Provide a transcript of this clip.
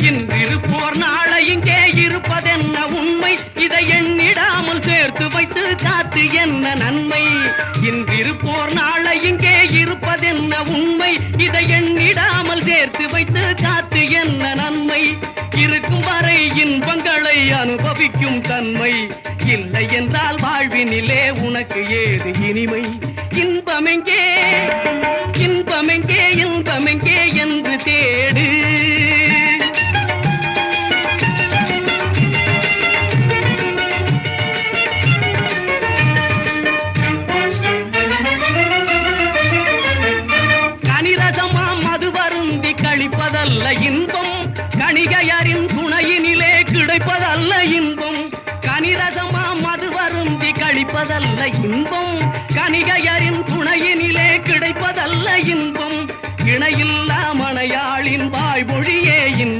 இன்றிருப்போர் நாளை இங்கே இருப்பதென்ன உண்மை, இதை எண்ணிடாமல் சேர்த்து வைத்து காத்து என்ன நன்மை. இன்றிருப்போர் நாளை இங்கே இருப்பதென்ன உண்மை, இதை எண்ணிடாமல் சேர்த்து வைத்து காத்து என்ன நன்மை. இருக்கும் வரை இன்பங்களை அனுபவிக்கும் தன்மை, இல்லை என்றால் வாழ்வினிலே உனக்கு ஏது இனிமை. இன்பமெங்கே இன்பமெங்கே இன்பமெங்கே என்று தேடு. கனிரசமாம் மது வருந்தி கழிப்பதல்ல இன்பம், கணிகையரின் துணையினிலே கிடைப்பதல்ல இன்பம். கனிரசமாம் மது வருந்தி கழிப்பதல்ல இன்பம், கணிகையரின் துணையினிலே கிடைப்பதல்ல இன்பம். இணையில்லா மனையாளின் வாய்மொழியே இன்பம்.